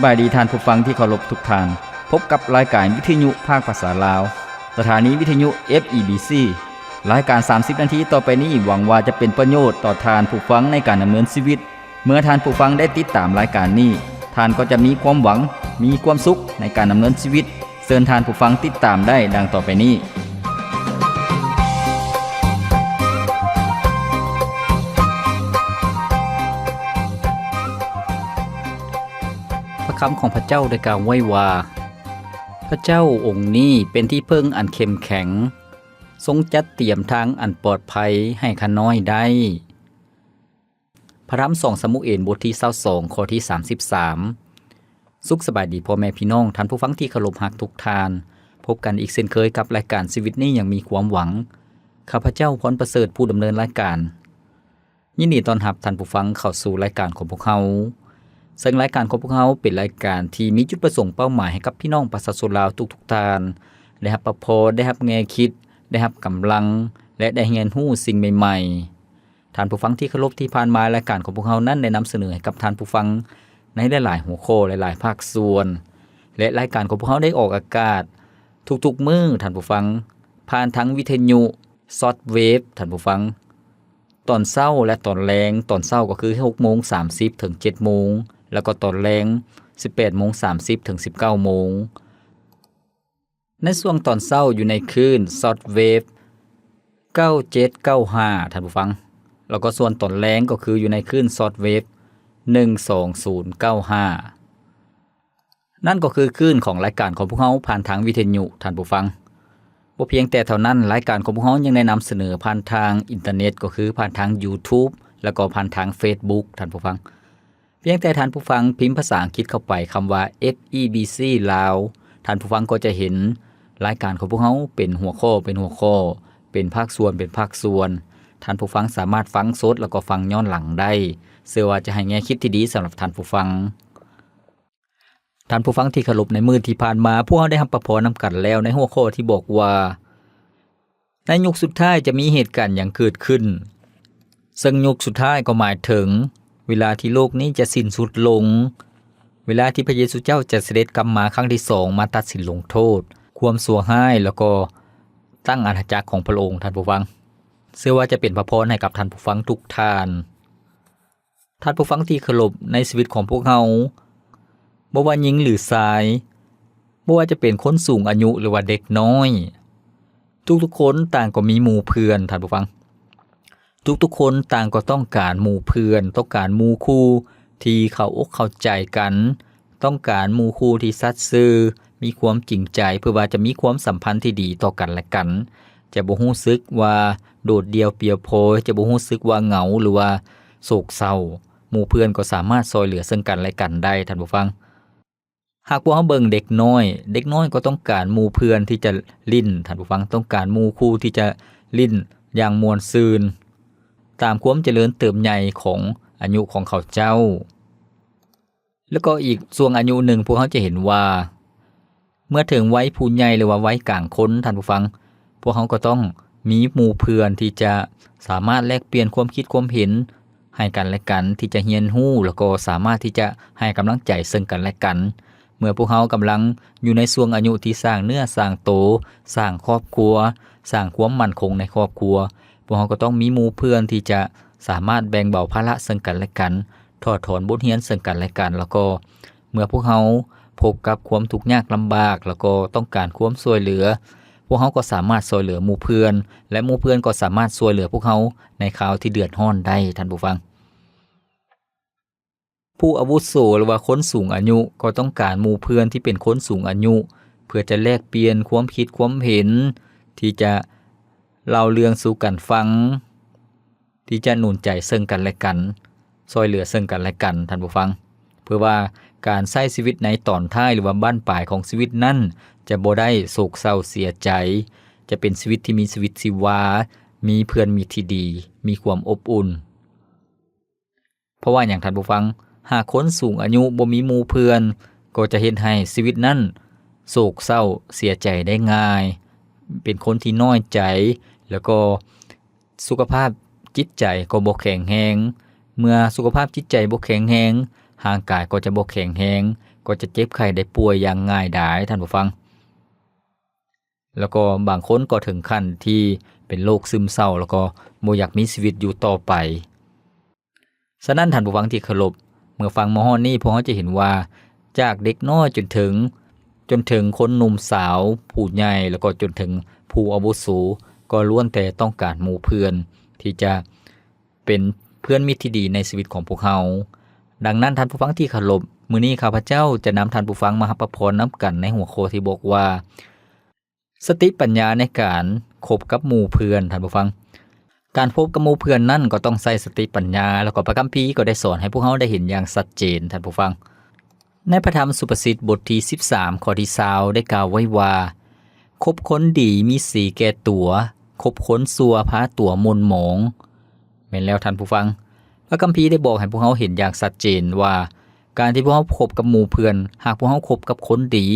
บายดีท่านผู้ฟังที่เคารพทุกท่านพบกับรายการวิทยุภาคภาษาลาวสถานีวิทยุ FEBC รายการ30นาทีต่อไปนี้หวังว่าจะเป็นประโยชน์ต่อท่านผู้ฟังในการดำเนินชีวิตเมื่อท่านผู้ฟังได้ติดตามรายการนี้ท่านก็จะมีความหวังมีความสุขในการดำเนินชีวิตเชิญท่านผู้ฟังติดตามได้ดังต่อไปนี้พระคำของพระเจ้าได้กล่าวไว้ว่าพระเจ้าองค์นี้เป็นที่พึ่งอันเข้มแข็งทรงจัดเตรียมทางอันปลอดภัยให้ข้าน้อยได้พระธรรม2ซามูเอลบทที่22ข้อที่33สุขสบายดีพ่อแม่พี่น้องท่านผู้ฟังที่เคารพรักทุกท่านพบกันอีกเช่นเคยกับรายการชีวิตนี้ยังมีความหวังข้าพเจ้าพรประเสริฐผู้ดำเนินรายการยินดีต้อนรับท่านผู้ฟังเข้าสู่รายการของพวกเราซึ่งรายการของพวกเราเป็นรายการที่มีจุดประสงค์เป้าหมายให้กับพี่น้องประชาชนลาวทุกท่านได้รับประโพธิ์ได้รับแง่คิดได้รับกำลังและได้เรียนรู้สิ่งใหม่ๆท่านผู้ฟังที่เคารพที่ผ่านมารายการของพวกเรานั้นได้นำเสนอให้กับท่านผู้ฟังในหลายๆหัวข้อหลายๆภาคส่วนและรายการของพวกเราได้ออกอากาศทุกๆมื้อท่านผู้ฟังผ่านทั้งวิทยุซอฟต์เวฟท่านผู้ฟังตอนเช้าและตอนแลงตอนเช้าก็คือ 6:30 ถึง 7:00 นแล้วก็ตอนแลง 18:30 ถึง 19:00 นในช่วงตอนเช้าอยู่ในคลื่นซอฟต์เวฟ9795ท่านผู้ฟังแล้วก็ส่วนตอนแลงก็คืออยู่ในคลื่นซอฟต์เวฟ12095นั่นก็คือคลื่นของรายการของพวกเราผ่านทางวิทยุท่านผู้ฟังบ่เพียงแต่เท่านั้นรายการของพวกเรายังได้นำเสนอผ่านทางอินเทอร์เน็ตก็คือผ่านทาง YouTube แล้วก็ผ่านทาง Facebook ท่านผู้ฟังเพียงแต่ท่านผู้ฟังพิมพ์ภาษาอังกฤษเข้าไปคำว่า FEBC ลาวท่านผู้ฟังก็จะเห็นรายการของพวกเราเป็นหัวข้อเป็นภาคส่วนท่านผู้ฟังสามารถฟังสดแล้วก็ฟังย้อนหลังได้เชื่อว่าจะให้แง่คิดที่ดีสำหรับท่านผู้ฟังท่านผู้ฟังที่เคารพในมื้อที่ผ่านมาพวกเราได้รับประพรนำกันแล้วในหัวข้อที่บอกว่าในยุคสุดท้ายจะมีเหตุการณ์อย่างเกิดขึ้นซึ่งยุคสุดท้ายก็หมายถึงเวลาที่โลกนี้จะสิ้นสุดลงเวลาที่พระเยซูเจ้าจะเสด็จกลับมาครั้งที่2มาตัดสินลงโทษความชั่วร้ายแล้วก็ตั้งอาณาจักรของพระองค์ท่านผู้ฟังเชื่อว่าจะเป็นพระพรให้กับท่านผู้ฟังทุกท่านผู้ฟังที่เคารพในชีวิตของพวกเราบ่ว่าหญิงหรือชายบ่ว่าจะเป็นคนสูงอายุหรือว่าเด็กน้อยทุกๆคนต่างก็มีหมู่เพื่อนท่านผู้ฟังทุกๆคนต่างก็ต้องการหมู่เพื่อนต้องการหมู่คู่ที่เข้าอกเข้าใจกันต้องการหมู่คู่ที่สัตย์ซื่อมีความจริงใจเพื่อว่าจะมีความสัมพันธ์ที่ดีต่อกันและกันจะบ่รู้สึกว่าโดดเดี่ยวเปลี่ยวโพยจะบ่รู้สึกว่าเหงาหรือว่าโศกเศร้าหมู่เพื่อนก็สามารถช่วยเหลือซึ่งกันและกันได้ท่านผู้ฟังหากพวกเราเบิ่งเด็กน้อยก็ต้องการหมู่เพื่อนที่จะลิ้นท่านผู้ฟังต้องการหมู่คู่ที่จะลิ้นอย่างม่วนซื่นตามความเจริญเติบใหญ่ของอายุของเขาเจ้าแล้วก็อีกช่วงอายุหนึ่งพวกเขาจะเห็นว่าเมื่อถึงวัยผู้ใหญ่หรือว่าวัยกลางคนท่านผู้ฟังพวกเขาก็ต้องมีหมู่เพื่อนที่จะสามารถแลกเปลี่ยนความคิดความเห็นให้กันและกันที่จะเรียนรู้แล้วก็สามารถที่จะให้กำลังใจซึ่งกันและกันเมื่อพวกเขากำลังอยู่ในช่วงอายุที่สร้างเนื้อสร้างโตสร้างครอบครัวสร้างความมั่นคงในครอบครัวพวกเขาก็ต้องมีหมู่เพื่อนที่จะสามารถแบ่งเบาภาระซึ่งกันและกันถอดถอนบทเรียนซึ่งกันและกันแล้วก็เมื่อพวกเขาพบกับความทุกข์ยากลำบากแล้วก็ต้องการความช่วยเหลือพวกเขาก็สามารถช่วยเหลือหมู่เพื่อนและหมู่เพื่อนก็สามารถช่วยเหลือพวกเขาในคราวที่เดือดร้อนได้ท่านผู้ฟังผู้อาวุโสหรือว่าคนสูงอายุก็ต้องการหมู่เพื่อนที่เป็นคนสูงอายุเพื่อจะแลกเปลี่ยนความคิดความเห็นที่จะเล่าเรื่องสู่กันฟังที่จะหนุนใจซึ่งกันและกันช่วยเหลือซึ่งกันและกันท่านผู้ฟังเพื่อว่าการใช้ชีวิตในตอนท้ายหรือว่าบั้นปลายของชีวิตนั้นจะบ่ได้โศกเศร้าเสียใจจะเป็นชีวิตที่มีชีวิตชีวามีเพื่อนมีที่ดีมีความอบอุ่นเพราะว่าอย่างท่านผู้ฟังหากคนสูงอายุบ่มีหมู่เพื่อนก็จะเฮ็ดให้ชีวิตนั้นโศกเศร้าเสียใจได้ง่ายเป็นคนที่น้อยใจแล้วก็สุขภาพจิตใจก็บ่แข็งแรงเมื่อสุขภาพจิตใจบ่แข็งแรงร่างกายก็จะบ่แข็งแรง ก็จะเจ็บไข้ได้ป่วยอย่างง่ายดายท่านผู้ฟังแล้วก็บางคนก็ถึงขั้นที่เป็นโรคซึมเศร้าแล้วก็บ่อยากมีชีวิตอยู่ต่อไปฉะนั้นท่านผู้ฟังที่เคารพเมื่อฟังมาฮอดนี้พวกเราจะเห็นว่าจากเด็กน้อยจนถึงคนหนุ่มสาวผู้ใหญ่แล้วก็จนถึงผู้อาวุโสก็ล้วนแต่ต้องการหมู่เพื่อนที่จะเป็นเพื่อนมิตรที่ดีในชีวิตของพวกเราดังนั้นท่านผู้ฟังที่เคารพมื้อนี้ข้าพเจ้าจะนำท่านผู้ฟังมารับพรนำกันในหัวข้อที่บอกว่าสติปัญญาในการคบกับหมู่เพื่อนท่านผู้ฟังการพบกับหมู่เพื่อนนั้นก็ต้องใช้สติปัญญาแล้วก็พระคัมภีร์ก็ได้สอนให้พวกเราได้เห็นอย่างชัดเจนท่านผู้ฟังในพระธรรมสุภาษิตบทที่13ข้อที่20ได้กล่าวไว้ว่าคบคนดีมีสีแก่ตัวคบคนชั่วพาตัวมนหมองแม่นแล้วท่านผู้ฟังพระคัมภีร์ได้บอกให้พวกเราเห็นอย่างชัดเจนว่าการที่พวกเราคบกับหมู่เพื่อนหากพวกเราคบกับคนดี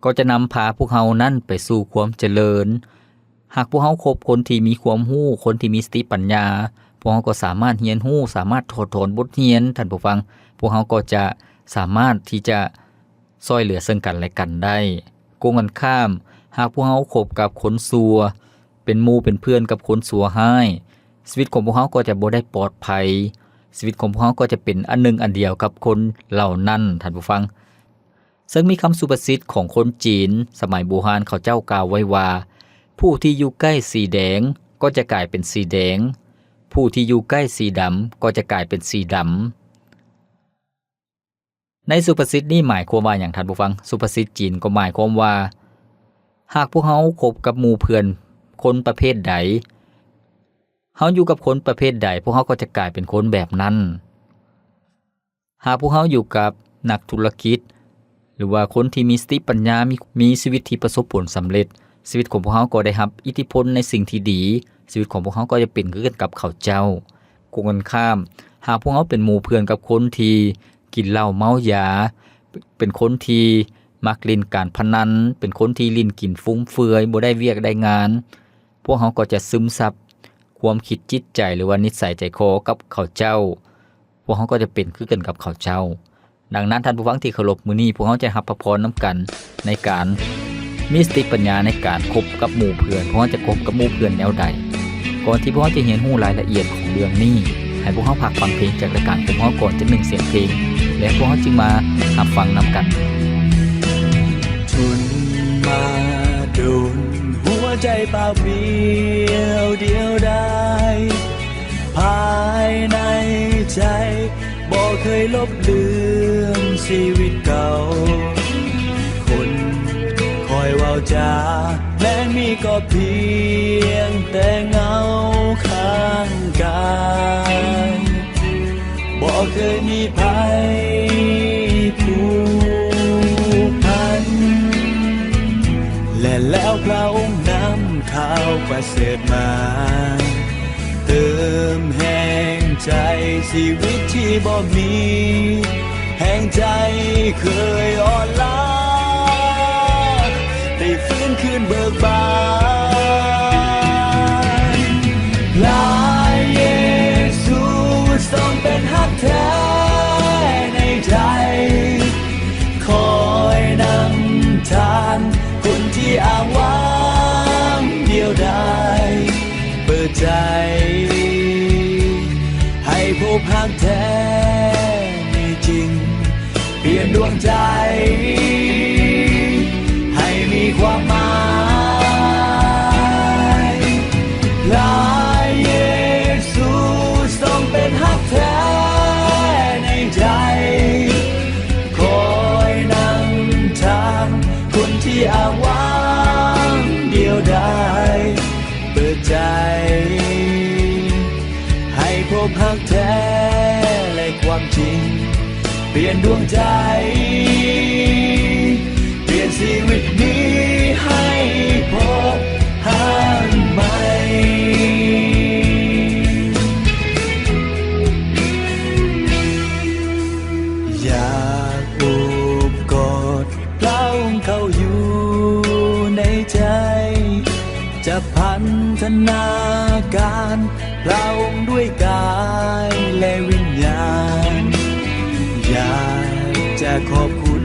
ก็จะนำพาพวกเรานั้นไปสู่ความเจริญหากพวกเราคบคนที่มีความรู้คนที่มีสติปัญญาพวกเราก็สามารถเรียนรู้สามารถถอดถอนบทเรียนท่านผู้ฟังพวกเราก็จะสามารถที่จะช่วยเหลือซึ่งกันและกันได้กงกันข้ามหากพวกเราคบกับคนชั่วเป็นหมู่เป็นเพื่อนกับคนชั่วร้ายชีวิตของพวกเราก็จะบ่ได้ปลอดภัยชีวิตของพวกเราก็จะเป็นอันหนึ่งอันเดียวกับคนเหล่านั้นท่านผู้ฟังซึ่งมีคำสุภาษิตของคนจีนสมัยโบราณเขาเจ้ากล่าวไว้ว่าผู้ที่อยู่ใกล้สีแดงก็จะกลายเป็นสีแดงผู้ที่อยู่ใกล้สีดำก็จะกลายเป็นสีดำในสุภาษิตนี้หมายความว่าอย่างท่านผู้ฟังสุภาษิตจีนก็หมายความว่าหากพวกเราคบกับหมู่เพื่อนคนประเภทใดเฮาอยู่กับคนประเภทใดพวกเราก็จะกลายเป็นคนแบบนั้นหากพวกเราอยู่กับนักธุรกิจหรือว่าคนที่มีสติปัญญามีชีวิตที่ประสบผลสำเร็จชีวิตของพวกเขาก็ได้รับอิทธิพลในสิ่งที่ดีชีวิตของพวกเขาก็จะเป็นคือกันกับเขาเจ้ากงกันข้ามหากพวกเขาเป็นหมู่เพื่อนกับคนที่กินเหล้าเมายาเป็นคนที่มักเล่นการพนันเป็นคนที่ลิ้นกินฟุ้งเฟือยบ่ได้เวียกได้งานพวกเขาก็จะซึมซับความคิดจิตใจหรือว่านิสัยใจคอกับเขาเจ้าพวกเขาก็จะเป็นคือกันกับเขาเจ้าดังนั้นท่านผู้ฟังที่เคารพมื้อนี้พวกเขาจะรับพระพรนำกันในการมีสติปัญญาในการคบกับหมู่เพื่อนพวกเขาจะคบกับหมู่เพื่อนแนวใดก่อนที่พวกเขาจะเรียนรู้รายละเอียดของเรื่องนี้ให้พวกเขาพักฟังเพลงจากรายการของพวกเขาก่อนจะ1เสียงเพลงและพวกเขาจึงมารับฟังนำกันทนมาโดนหัวใจเปล่าเปลี่ยวเดียวดายภายในใจบ่เคยลบเลือนชีวิตเก่าคนคอยเว้าจาแม้มีก็เพียงแต่เงาข้างกายบ่เคยมีภัยผูกพันและแล้วพระองค์นำข่าวประเสริฐมาเติมแห่งใจชีวิตที่บ่มีแห่งใจเคยอ่อนล้าได้ฟื้นคืนเบิกบานพระเยซูทรงเป็นฮักแท้ในใจคอยนำทางคนที่อ้างว้างเดียวดายเปิดใจให้พบฮักแท้มีจริงเปลี่ยนดวงใจให้มีความหมายพระเยซูทรงเป็นฮักแท้ในใจคอยนำทางคนที่อ้างว้างเดียวดายเปิดใจให้พบฮักแท้และความจริงเปลี่ยนดวงใจเปลี่ยนชีวิตนี้ให้พบฮักใหม่อยากโอบกอดพระองค์เขาอยู่ในใจจะพันธนาการพระองค์ด้วยกายและวิญญาณอยากจะขอบคุณ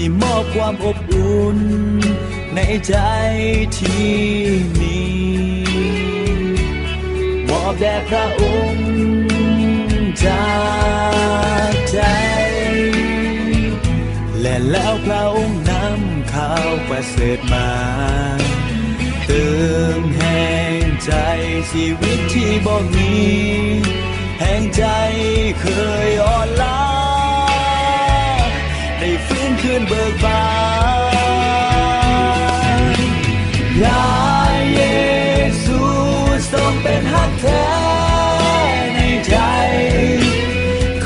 ที่มอบความอบอุ่นในใจที่มีมอบแด่พระองค์จากใจ และแล้วพระองค์นำข่าวประเสริฐมาเติมแห่งใจชีวิตที่บ่มีแห่งใจเคยอ่อนล้าได้ฟื้นคืนเบิกบานพระเยซูทรงเป็นฮักแท้ในใจ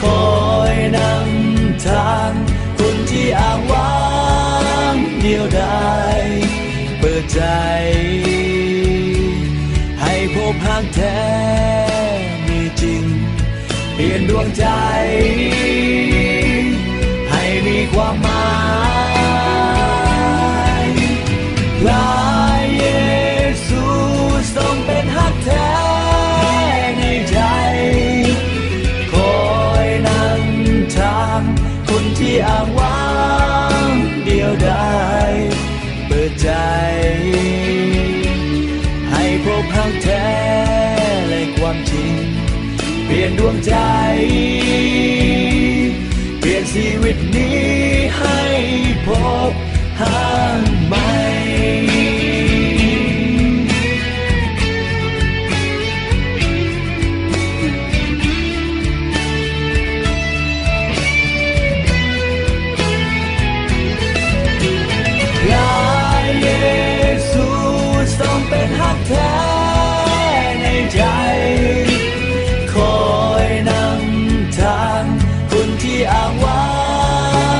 คอยนำทางคนที่อ้างว้างเดียวดายเปิดใจให้พบฮักแท้มีจริงเปลี่ยนดวงใจให้มีความหมายพระเยซูทรงเป็นฮักแท้ในใจคอยนำทางคนที่อ้างว้างเดียวดายเปิดใจให้พบฮักแท้และความจริงเปลี่ยนดวงใจเปลี่ยนชีวิตนี้ให้พบหาใหม่พระเยซูทรงเป็นฮักแท้ในใจคอยนำทางคนที่อ้างว้า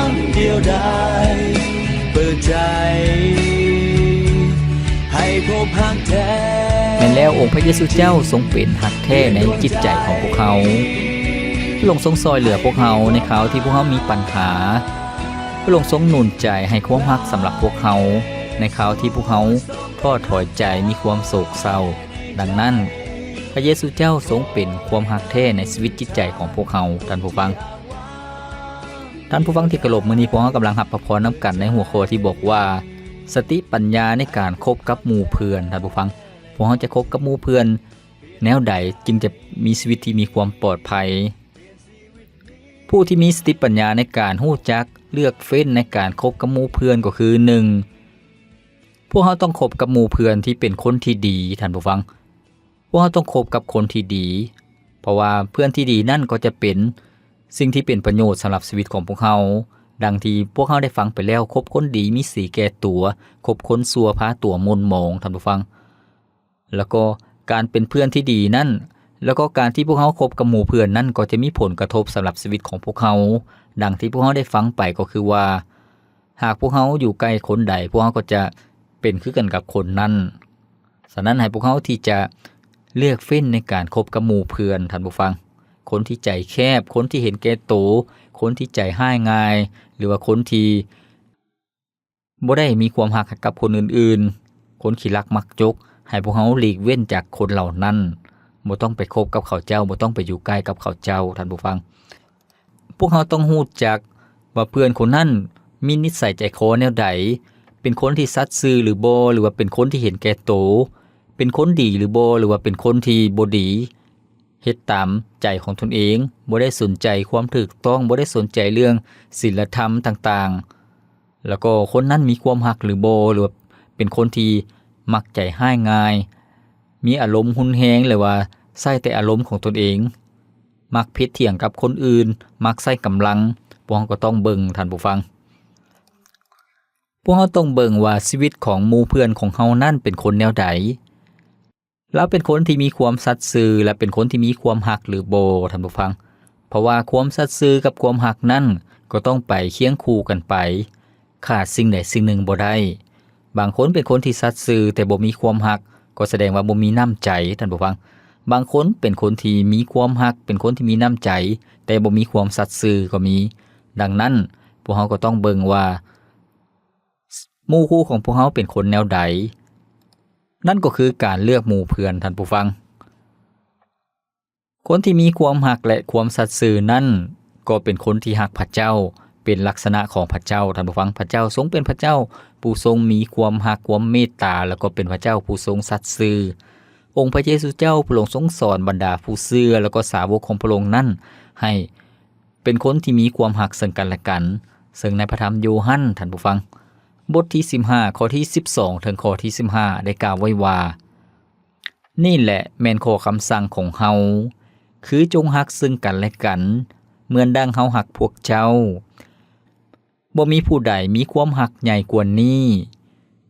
งเดียวดายเปิดใจให้พบฮักแท้ แม่นแล้วองค์พระเยซูเจ้าทรงเป็นฮักแท้ในจิตใจของพวกเขาพระองค์ทรงซอยเหลือพวกเขาในคราวที่พวกเขามีปัญหาพระองค์ทรงหนุนใจให้ความรักสำหรับพวกเขาในคราวที่พวกเขาท้อถอยใจมีความโศกเศร้าดังนั้นพระเยซูเจ้าทรงเป็นความรักแท้ในชีวิตจิตใจของพวกเขาท่านผู้ฟังที่เคารพมื้อนี้พวกเรากำลังรับพระพรนํกันในหัวข้อที่บอกว่าสติปัญญาในการคบกับหมู่เพื่อนท่านผู้ฟังพวกเราจะคบกับหมู่เพื่อนแนวใดจึงจะมีชีวิตที่มีความปลอดภัยผู้ที่มีสติปัญญาในการรู้จักเลือกเฟ้นในการคบกับหมู่เพื่อนก็คือ 1. พวกเราต้องคบกับหมู่เพื่อนที่เป็นคนที่ดีท่านผู้ฟังพวกเราต้องคบกับคนที่ดีเพราะว่าเพื่อนที่ดีนั่นก็จะเป็นสิ่งที่เป็นประโยชน์สำหรับชีวิตของพวกเราดังที่พวกเราได้ฟังไปแล้วคบคนดีมีสีแก่ตัวคบคนซัวพาตัวมนหมองท่านผู้ฟังแล้วก็การเป็นเพื่อนที่ดีนั่นแล้วก็การที่พวกเขาคบกับหมู่เพื่อนนั่นก็จะมีผลกระทบสำหรับชีวิตของพวกเขาดังที่พวกเขาได้ฟังไปก็คือว่าหากพวกเขาอยู่ใกล้คนใดพวกเขาก็จะเป็นคือกันกับคนนั้นฉะนั้นให้พวกเขาที่จะเลือกเฟ้นในการคบกับหมู่เพื่อนท่านผู้ฟังคนที่ใจแคบคนที่เห็นแก่ตัวคนที่ใจห้ายง่ายหรือว่าคนที่บ่ได้มีความรักกับคนอื่นๆคนขี้รักมักจกให้พวกเขาหลีกเว้นจากคนเหล่านั้นบ่ต้องไปคบกับเขาเจ้าบ่ต้องไปอยู่ใกล้กับเขาเจ้าท่านผู้ฟังพวกเขาต้องรู้จักว่าเพื่อนคนนั้นมีนิสัยใจคอแนวใดเป็นคนที่สัตย์ซื่อหรือบ่หรือว่าเป็นคนที่เห็นแก่ตัวเป็นคนดีหรือบ่หรือว่าเป็นคนที่บ่ดีเฮ็ดตามใจของตนเองบ่ได้สนใจความถูกต้องบ่ได้สนใจเรื่องศีลธรรมต่างๆแล้วก็คนนั้นมีความรักหรือบ่หรือว่าเป็นคนที่มักใจห้ายง่ายมีอารมณ์หุนแฮงหรือว่าใช้แต่อารมณ์ของตนเองมักพิดเถียงกับคนอื่นมักใช้กำลังพวกเราก็ต้องเบิ่งท่านผู้ฟังพวกเราต้องเบิ่งว่าชีวิตของหมู่เพื่อนของเฮานั่นเป็นคนแนวใดแล้วเป็นคนที่มีความสัตย์ซื่อและเป็นคนที่มีความรักหรือบ่ท่านผู้ฟังเพราะว่าความสัตย์ซื่อกับความรักนั่นก็ต้องไปเคียงคู่กันไปขาดสิ่งใดสิ่งหนึ่งบ่ได้บางคนเป็นคนที่สัตย์ซื่อแต่บ่มีความรักก็แสดงว่าบ่มีน้ำใจท่านผู้ฟังบางคนเป็นคนที่มีความรักเป็นคนที่มีน้ำใจแต่บ่มีความสัตย์ซื่อก็มีดังนั้นพวกเราก็ต้องเบิ่งว่าหมู่คู่ของพวกเราเป็นคนแนวใดนั่นก็คือการเลือกหมู่เพื่อนท่านผู้ฟังคนที่มีความรักและความสัตย์ซื่อนั่นก็เป็นคนที่รักพระเจ้าเ เป็นลักษณะของพระเจ้าท่านผู้ฟังพระเจ้าทรงเป็นพระเจ้าผู้ทรงมีความรักความเมตตาแล้วก็เป็นพระเจ้าผู้ทรงสัตย์ซื่อองค์พระเยซูเจ้าพระองค์ทรงสอนบรรดาผู้เชื่อแล้วก็สาวกของพระองค์นั้นให้เป็นคนที่มีความรักซึ่งกันและกันซึ่งในพระธรรมโยฮันท่านผู้ฟังบทที่15ข้อที่12ถึงข้อที่15ได้กล่าวไว้ว่านี่แหละแม่นข้อคำสั่งของเฮาคือจงรักซึ่งกันและกันเหมือนดังเฮารักพวกเจ้าบ่มีผู้ใดมีความรักใหญ่กว่านี้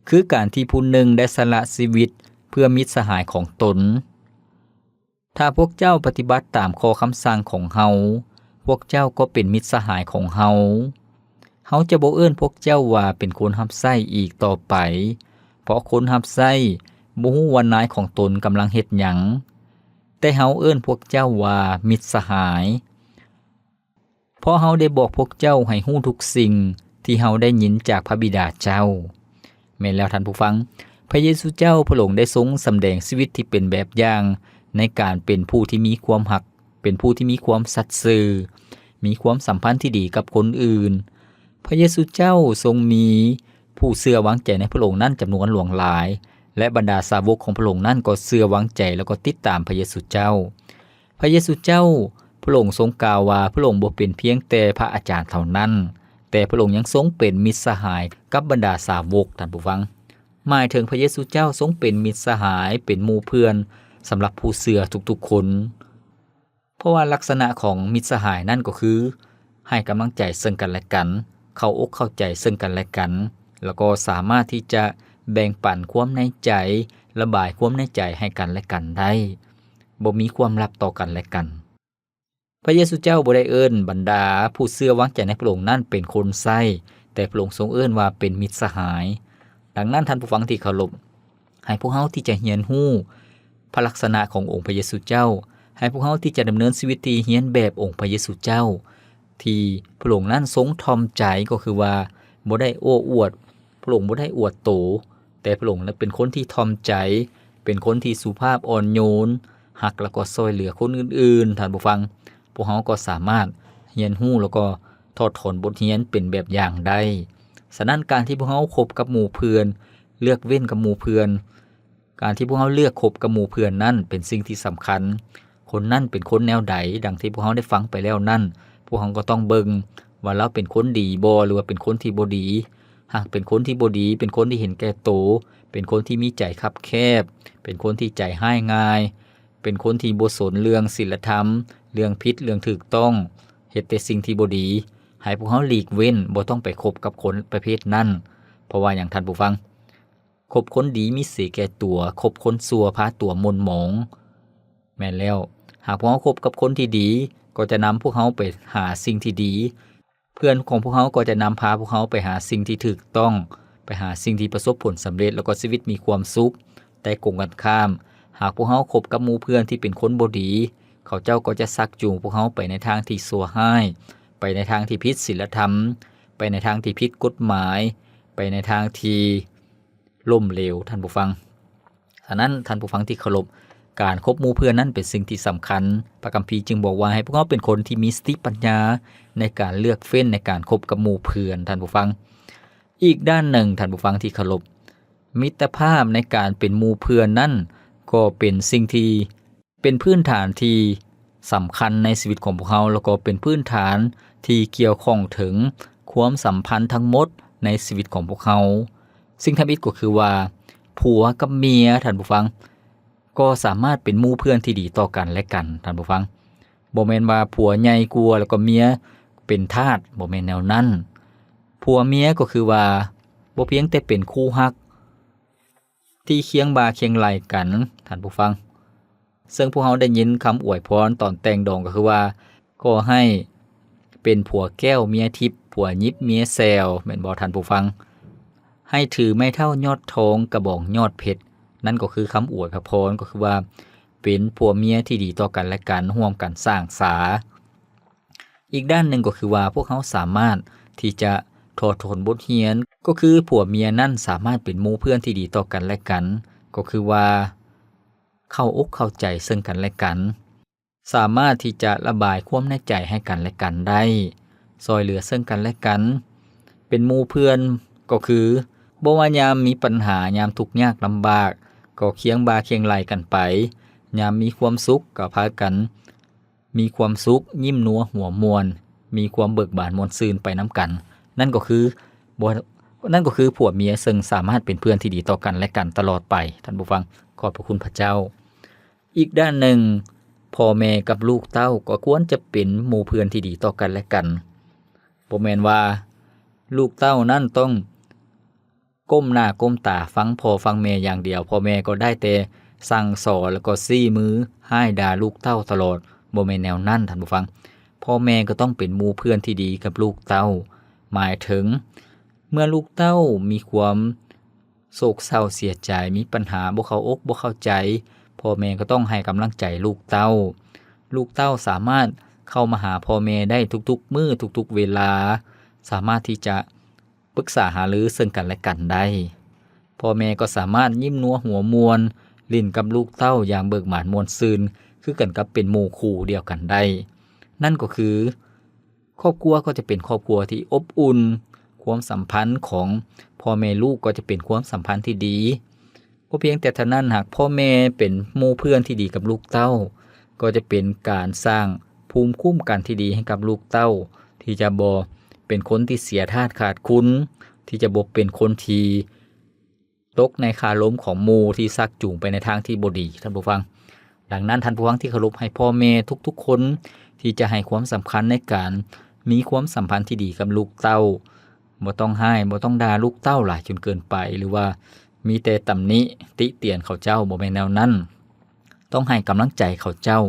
คือการที่ผู้หนึ่งได้สละชีวิตเพื่อมิตรสหายของตนถ้าพวกเจ้าปฏิบัติตามข้อคำสั่งของเฮาพวกเจ้าก็เป็นมิตรสหายของเฮาเฮาจะบ่เอิ้นพวกเจ้าว่าเป็นคนรับใช้อีกต่อไปเพราะคนรับใช้บ่ฮู้ว่านายของตนกำลังเฮ็ดหยังแต่เฮาเอิ้นพวกเจ้าว่ามิตรสหายเพราะเฮาได้บอกพวกเจ้าให้ฮู้ทุกสิ่งที่เฮาได้ยินจากพระบิดาเจ้าแม่นแล้วท่านผู้ฟังพระเยซูเจ้าพระองค์ได้ทรงสำแดงชีวิตที่เป็นแบบอย่างในการเป็นผู้ที่มีความรักเป็นผู้ที่มีความสัตย์ซื่อมีความสัมพันธ์ที่ดีกับคนอื่นพระเยซูเจ้าทรงมีผู้เชื่อวางใจในพระองค์นั้นจำนวนหลวงหลายและบรรดาสาวกของพระองค์นั้นก็เชื่อวางใจแล้วก็ติดตามพระเยซูเจ้าพระเยซูเจ้าพระองค์ทรงกล่าวว่าพระองค์บ่เป็นเพียงแต่พระอาจารย์เท่านั้นแต่พระองค์ยังทรงเป็นมิตรสหายกับบรรดาสาวกท่านผู้ฟังหมายถึงพระเยซูเจ้าทรงเป็นมิตรสหายเป็นหมู่เพื่อนสำหรับผู้เชื่อทุกๆคนเพราะว่าลักษณะของมิตรสหายนั่นก็คือให้กำลังใจซึ่งกันและกันเข้าอกเข้าใจซึ่งกันและกันแล้วก็สามารถที่จะแบ่งปันความในใจระบายความในใจให้กันและกันได้บ่มีความลับต่อกันและกันพระเยซูเจ้าบ่ได้เอิ้นบรรดาผู้เชื่อวางใจในพระองค์นั้นเป็นคนไส้แต่พระองค์ทรงเอิ้นว่าเป็นมิตรสหายดังนั้นท่านผู้ฟังที่เคารพให้พวกเฮาที่จะเรียนรู้พระลักษณะขององค์พระเยซูเจ้าให้พวกเฮาที่จะดำเนินชีวิตที่เรียนแบบองค์พระเยซูเจ้าที่พระองค์นั้นทรงทอมใจก็คือว่าบ่ได้โอ้อวดพระองค์บ่ได้อวดโตแต่พระองค์นั้นเป็นคนที่ทอมใจเป็นคนที่สุภาพอ่อนโยนรักแล้วก็ช่วยเหลือคนอื่นๆท่านผู้ฟังพวกเฮาก็สามารถเรียนรู้แล้วก็ถอดถอนบทเรียนเป็นแบบอย่างได้ฉะนั้นการที่พวกเฮาคบกับหมู่เพื่อนเลือกเว้นกับหมู่เพื่อนการที่พวกเฮาเลือกคบกับหมู่เพื่อนนั้นเป็นสิ่งที่สำคัญคนนั้นเป็นคนแนวใดดังที่พวกเฮาได้ฟังไปแล้วนั้นพวกเฮาก็ต้องเบิ่งว่าเราเป็นคนดีบ่หรือว่าเป็นคนที่บ่ดีหากเป็นคนที่บ่ดีเป็นคนที่เห็นแก่โตเป็นคนที่มีใจคับแคบเป็นคนที่ใจห้ายง่ายเป็นคนที่บ่สนเรื่องศีลธรรมเรื่องผิดเรื่องถูกต้องเฮ็ดแต่สิ่งที่บ่ดีให้พวกเฮาหลีกเว้นบ่ต้องไปคบกับคนประเภทนั้นเพราะว่าอย่างท่านผู้ฟังคบคนดีมีเสียแก่ตัวคบคนชั่วพาตัวมนหมองแม่นแล้วหากพวกเฮาคบกับคนที่ดีก็จะนำพวกเฮาไปหาสิ่งที่ดีเพื่อนของพวกเฮาก็จะนำพาพวกเฮาไปหาสิ่งที่ถูกต้องไปหาสิ่งที่ประสบผลสำเร็จแล้วก็ชีวิตมีความสุขแต่กงกันข้ามหากพวกเฮาคบกับหมู่เพื่อนที่เป็นคนบ่ดีเขาเจ้าก็จะชักจูงพวกเฮาไปในทางที่ชั่วร้ายไปในทางที่ผิดศีลธรรมไปในทางที่ผิดกฎหมายไปในทางที่ล้มเหลวท่านผู้ฟังฉะนั้นท่านผู้ฟังที่เคารพการคบหมู่เพื่อนนั้นเป็นสิ่งที่สำคัญพระคัมภีร์จึงบอกว่าให้พวกเราเป็นคนที่มีสติปัญญาในการเลือกเฟ้นในการคบกับหมู่เพื่อนท่านผู้ฟังอีกด้านหนึ่งท่านผู้ฟังที่เคารพมิตรภาพในการเป็นหมู่เพื่อนนั้นก็เป็นสิ่งที่เป็นพื้นฐานที่สำคัญในชีวิตของพวกเราแล้วก็เป็นพื้นฐานที่เกี่ยวข้องถึงความสัมพันธ์ทั้งหมดในชีวิตของพวกเราสิ่งทำอิฐก็คือว่าผัวกับเมียท่านผู้ฟังก็สามารถเป็นหมู่เพื่อนที่ดีต่อกันและกันท่านผู้ฟังบ่แม่นว่าผัวใหญ่กว่าแล้วก็เมียเป็นทาสบ่แม่นแนวนั้นผัวเมียก็คือว่าบ่เพียงแต่เป็นคู่รักที่เคียงบ่าเคียงไหล่กันท่านผู้ฟังซึ่งพวกเราได้ยินคำอวยพรตอนแต่งดองก็คือว่าก็ให้เป็นผัวแก้วเมียทิพย์ผัวยิบเมียแซวแม่นบ่ท่านผู้ฟังให้ถือไม้เท่ายอดทองกระบอกยอดเพชรนั่นก็คือคำอวยพรก็คือว่าเป็นผัวเมียที่ดีต่อกันและกันร่วมกันสร้างสาอีกด้านหนึ่งก็คือว่าพวกเขาสามารถที่จะถอดถอนบทเรียนก็คือผัวเมียนั่นสามารถเป็นหมู่เพื่อนที่ดีต่อกันและกันก็คือว่าเข้าอกเข้าใจซึ่งกันและกันสามารถที่จะระบายความในใจให้กันและกันได้ ซอยเหลือซึ่งกันและกันเป็นหมู่เพื่อนก็คือบ่ว่ายามมีปัญหายามทุกข์ยากลำบากก็เคียงบ่าเคียงไหลกันไปยามมีความสุขก็พากันมีความสุขยิ้มนัวหัวมวลมีความเบิกบานมวลซืนไปนำกันนั่นก็คือผัวเมียซึ่งสามารถเป็นเพื่อนที่ดีต่อกันและกันตลอดไปท่านผู้ฟังขอบพระคุณพระเจ้าอีกด้านหนึ่งพ่อแม่กับลูกเต้าก็ควรจะเป็นหมู่เพื่อนที่ดีต่อกันและกันบ่แม่นว่าลูกเต้านั่นต้องก้มหน้าก้มตาฟังพ่อฟังแม่อย่างเดียวพ่อแม่ก็ได้แต่สั่งสอนแล้วก็ซี้มือให้ด่าลูกเต้าตลอดบ่แม่นแนวนั้นท่านผู้ฟังพ่อแม่ก็ต้องเป็นหมู่เพื่อนที่ดีกับลูกเต้าหมายถึงเมื่อลูกเต้ามีความโศกเศร้าเสียใจมีปัญหาบ่เข้าอกบ่เข้าใจพ่อแม่ก็ต้องให้กำลังใจลูกเต้าลูกเต้าสามารถเข้ามาหาพ่อแม่ได้ทุกๆมื้อทุกๆเวลาสามารถที่จะปรึกษาหารือซึ่งกันและกันได้พ่อแม่ก็สามารถยิ้มนัวหัวมวลเล่นกับลูกเต้าอย่างเบิกบานม่วนซื่นคือกันกับเป็นหมู่คู่เดียวกันได้นั่นก็คือครอบครัวก็จะเป็นครอบครัวที่อบอุ่นความสัมพันธ์ของพ่อแม่ลูกก็จะเป็นความสัมพันธ์ที่ดีบ่เพียงแต่เท่านั้นหากพ่อแม่เป็นหมู่เพื่อนที่ดีกับลูกเต้าก็จะเป็นการสร้างภูมิคุ้มกันที่ดีให้กับลูกเต้าที่จะบ่เป็นคนที่เสียธาตุขาดคุณที่จะบ่เป็นคนที่ตกในคาลมของหมู่ที่ซักจูงไปในทางที่บ่ดีท่านผู้ฟังดังนั้นท่านผู้ฟังที่เคารพให้พ่อแม่ทุกๆคนที่จะให้ความสำคัญในการมีความสัมพันธ์ที่ดีกับลูกเต้าบ่ต้องให้บ่ต้องด่าลูกเต้าหลายจนเกินไปหรือว่ามีแต่ตำหนิติเตียนเขาเจ้าบ่แม่นแนวนั้นต้องให้กำลังใจเขาเจ้า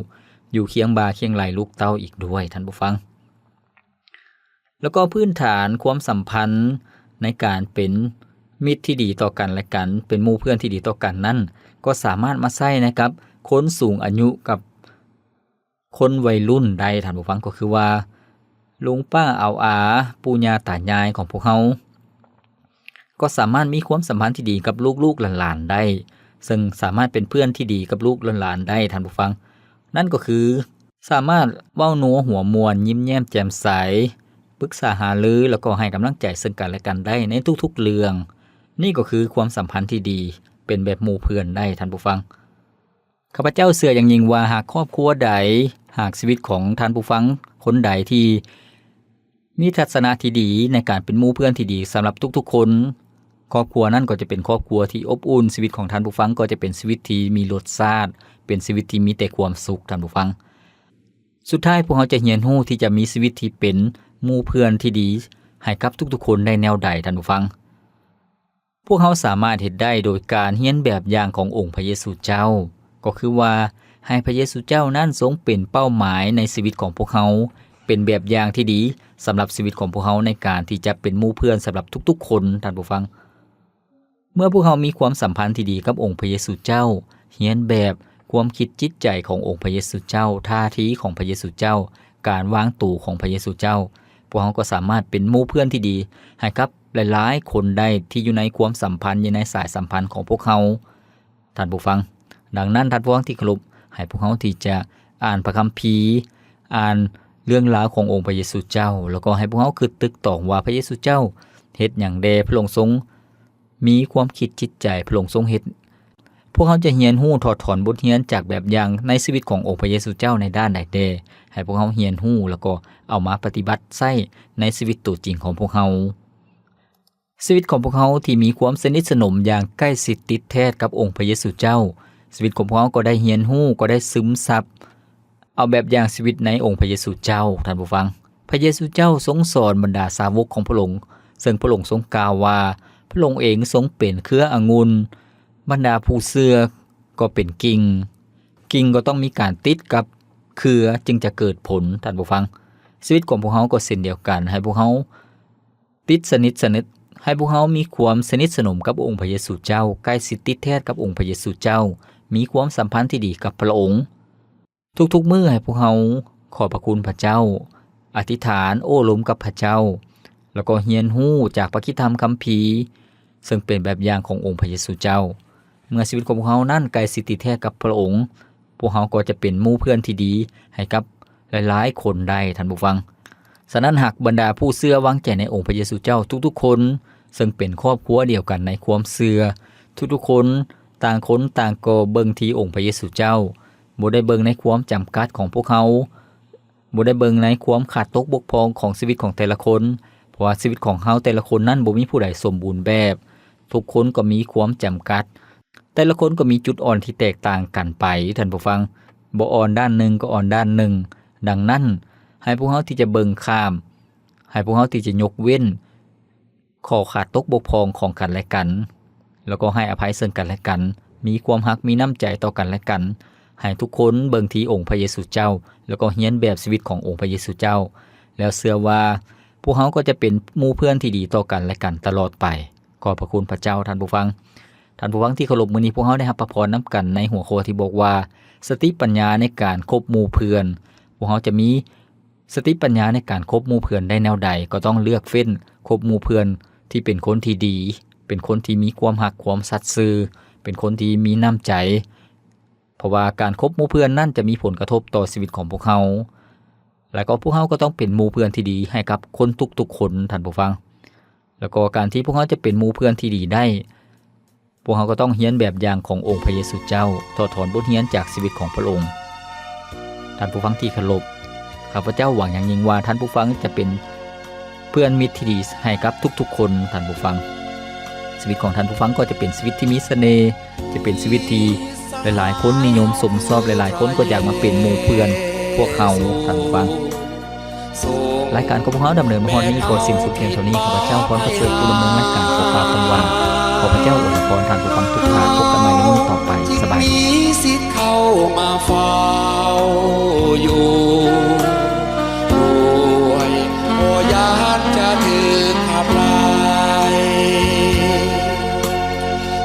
อยู่เคียงบ่าเคียงไหลลูกเต้าอีกด้วยท่านผู้ฟังแล้วก็พื้นฐานความสัมพันธ์ในการเป็นมิตรที่ดีต่อกันและกันเป็นหมู่เพื่อนที่ดีต่อกันนั้นก็สามารถมาใช้นะครับคนสูงอายุกับคนวัยรุ่นได้ท่านผู้ฟังก็คือว่าลุงป้าเอาอาปู่ย่าตายายของพวกเฮาก็สามารถมีความสัมพันธ์ที่ดีกับลูกๆหลานๆได้ซึ่งสามารถเป็นเพื่อนที่ดีกับลูกหลานๆได้ท่านผู้ฟังนั่นก็คือสามารถเว้านัวหัวมวลยิ้มแย้มแจ่มใสปรึกษาหารือแล้วก็ให้กำลังใจซึ่งกันและกันได้ในทุกๆเรื่องนี่ก็คือความสัมพันธ์ที่ดีเป็นแบบหมู่เพื่อนได้ท่านผู้ฟังข้าพเจ้าเชื่ออย่างยิ่งว่าหากครอบครัวใดหากชีวิตของท่านผู้ฟังคนใดที่มีทัศนะที่ดีในการเป็นหมู่เพื่อนที่ดีสำหรับทุกๆคนครอบครัวนั้นก็จะเป็นครอบครัวที่อบอุ่นชีวิตของท่านผู้ฟังก็จะเป็นชีวิตที่มีรสชาติเป็นชีวิตที่มีแต่ความสุขท่านผู้ฟังสุดท้ายพวกเราจะเรียนรู้ที่จะมีชีวิตที่เป็นหมู่เพื่อนที่ดีให้กับทุกๆคนได้แนวใดท่านผู้ฟังพวกเราสามารถเฮ็ดได้โดยการเรียนแบบอย่างขององค์พระเยซูเจ้าก็คือว่าให้พระเยซูเจ้านั้นทรงเป็นเป้าหมายในชีวิตของพวกเราเป็นแบบอย่างที่ดีสำหรับชีวิตของพวกเราในการที่จะเป็นหมู่เพื่อนสำหรับทุกๆคนท่านผู้ฟังเมื่อพวกเรามีความสัมพันธ์ที่ดีกับองค์พระเยซูเจ้าเรียนแบบความคิดจิตใจขององค์พระเยซูเจ้าท่าทีของพระเยซูเจ้าการวางตู่ของพระเยซูเจ้าพวกเราก็สามารถเป็นหมู่เพื่อนที่ดีให้กับหลายๆคนได้ที่อยู่ในความสัมพันธ์อยู่ในสายสัมพันธ์ของพวกเราท่านผู้ฟังดังนั้นท่านผู้ฟังที่เคารพให้พวกเราที่จะอ่านพระคัมภีร์อ่านเรื่องราวขององค์พระเยซูเจ้าแล้วก็ให้พวกเราคิดตึกตองว่าพระเยซูเจ้าเฮ็ดหยังแดพระองค์ทรงมีความคิดจิตใจพระองค์ทรงเฮ็ดพวกเขาจะเรียนรู้ถอดถอนบทเรียนจากแบบอย่างในชีวิตขององค์พระเยซูเจ้าในด้านใดแดให้พวกเขาเรียนรู้แล้วก็เอามาปฏิบัติใช้ในชีวิตตัวจริงของพวกเขาชีวิตของพวกเขาที่มีความสนิทสนมอย่างใกล้ชิดติดแท้กับองค์พระเยซูเจ้าชีวิตของพวกเขาก็ได้เรียนรู้ก็ได้ซึมซับเอาแบบอย่างชีวิตในองค์พระเยซูเจ้าท่านผู้ฟังพระเยซูเจ้าทรงสอนบรรดาสาวกของพระองค์ซึ่งพระองค์ทรงกล่าวว่าพระองค์เองทรงเป็นเครือองุ่นบรรดาผู้เชื่อก็เป็นกิ่งก็ต้องมีการติดกับเครือจึงจะเกิดผลท่านผู้ฟังชีวิตของพวกเขาก็เช่นเดียวกันให้พวกเขาติดสนิทให้พวกเขามีความสนิทสนมกับองค์พระเยซูเจ้าใกล้ชิดติดแท้กับองค์พระเยซูเจ้ามีความสัมพันธ์ที่ดีกับพระองค์ทุกๆมื้อให้พวกเขาขอบพระคุณพระเจ้าอธิษฐานโอ้ล้มกับพระเจ้าแล้วก็เรียนรู้จากพระคิดธรรมคัมภีร์ซึ่งเป็นแบบอย่างขององค์พระเยซูเจ้าเมื่อชีวิตของพวกเขานั้นใกล้ชิดติดแท้กับพระองค์พวกเขาก็จะเป็นหมู่เพื่อนที่ดีให้กับหลายๆคนได้ท่านผู้ฟัง ฉะนั้นหากบรรดาผู้เชื่อวางใจในองค์พระเยซูเจ้าทุกๆคนซึ่งเป็นครอบครัวเดียวกันในความเชื่อทุกๆคนต่างคนต่างก็เบิ่งที่องค์พระเยซูเจ้าบ่ได้เบิ่งในความจำกัดของพวกเขาบ่ได้เบิ่งในความขาดตกบกพร่องของชีวิตของแต่ละคนเพราะว่าชีวิตของเฮาแต่ละคนนั้นบ่มีผู้ใดสมบูรณ์แบบทุกคนก็มีความจำกัดแต่ละคนก็มีจุดอ่อนที่แตกต่างกันไปท่านผู้ฟังบ่อ่อนด้านหนึ่งก็อ่อนด้านหนึ่งดังนั้นให้พวกเฮาที่จะเบิ่งข้ามให้พวกเฮาที่จะยกเว้นข้อขาดตกบกพร่องของกันและกันแล้วก็ให้อภัยซึ่งกันและกันมีความรักมีน้ำใจต่อกันและกันให้ทุกคนเบิ่งที่องค์พระเยซูเจ้าแล้วก็เรียนแบบชีวิตขององค์พระเยซูเจ้าแล้วเชื่อว่าพวกเฮาก็จะเป็นหมู่เพื่อนที่ดีต่อกันและกันตลอดไปขอบพระคุณพระเจ้าท่านผู้ฟังที่เคารพมื้อนี้พวกเฮาได้รับพระพรนำกันในหัวข้อที่บอกว่าสติปัญญาในการคบหมู่เพื่อนพวกเฮาจะมีสติปัญญาในการคบหมู่เพื่อนได้แนวใดก็ต้องเลือกเฟ้นคบหมู่เพื่อนที่เป็นคนที่ดีเป็นคนที่มีความรักความสัตย์ซื่อเป็นคนที่มีน้ำใจเพราะว่าการคบหมู่เพื่อนนั่นจะมีผลกระทบต่อชีวิตของพวกเฮาแล้วก็พวกเฮาก็ต้องเป็นหมู่เพื่อนที่ดีให้กับคนทุกๆคนท่านผู้ฟังแล้วก็การที่พวกเฮาจะเป็นหมู่เพื่อนที่ดีได้พวกเฮาก็ต้องเรียนแบบอย่างขององค์พระเยซูเจ้าถอดถอนบทเรียนจากชีวิตของพระองค์ท่านผู้ฟังที่เคารพข้าพเจ้าหวังอย่างยิ่งว่าท่านผู้ฟังจะเป็นเพื่อนมิตรที่ดีให้กับทุกๆคนท่านผู้ฟังชีวิตของท่านผู้ฟังก็จะเป็นชีวิตที่มีเสน่ห์จะเป็นชีวิตที่หลายๆคนนิยมสมชอบหลายๆคนก็อยากมาเป็นหมู่เพื่อนพวกเขาท่านผู้ฟังรายการของพวกเราดำเนินมาฮอดนี้ก็สิ้นสุดเพียงเท่านี้ข้าพเจ้าขอประเสริฐผู้ดำเนินรายการขอพระคุณว่าขอพระเจ้าอวยพรท่านผู้ฟังทุกท่านพบกันใหม่ในมื้อต่อไปสบายดีสิทธิ์เข้ามาเฝ้าอยู่ด้วยบ่ยานจะถึงขับไล่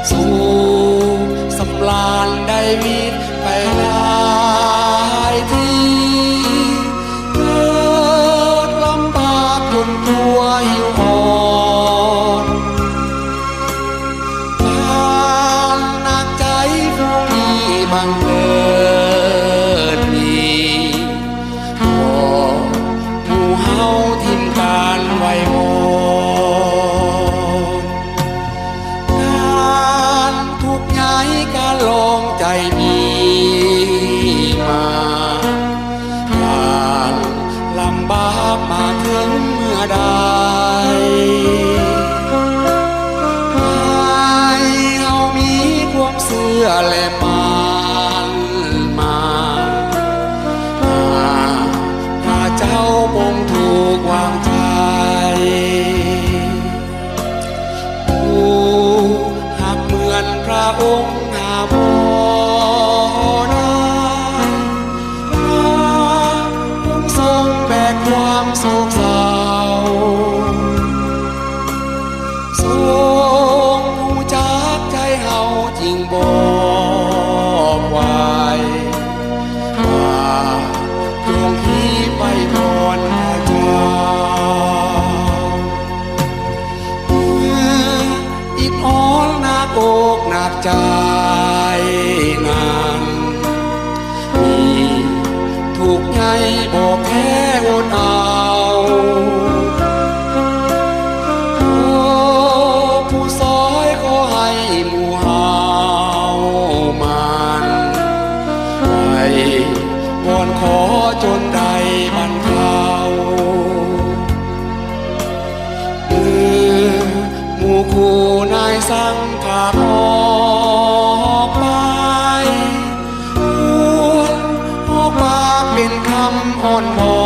สู่สำราญได้วิตไปหลายที่เกิดลำบากจนตัวหิวอ่อนความหนักใจผู้มีบังเกิดมีขอหมู่เฮาทิมการไว้วอนการทุกข์ยายการลองใจมีมาการลำบากมาถึงเมื่อใดเสื้อและมันมาพระเจ้าปงถูกวางใจผู้หักเหมือนพระองค์หาบ่ได้พระองค์ทรงแบกความโศกเศร้าทรงรู้จักใจเฮาจริงบอกไว้ว่าจงที่ไปก่อนพระเจ้าอิดอ่อนหนักอกหนักใจนั้นมีทุกข์ใหญ่บ่แพ้อดเอาผู้ซอยขอให้หมู่เฮามันให้วอนขอจนได้บรรเทาหมู่คู่นายสั่งพาออกไปออกมาเป็นคำอ่อนวอ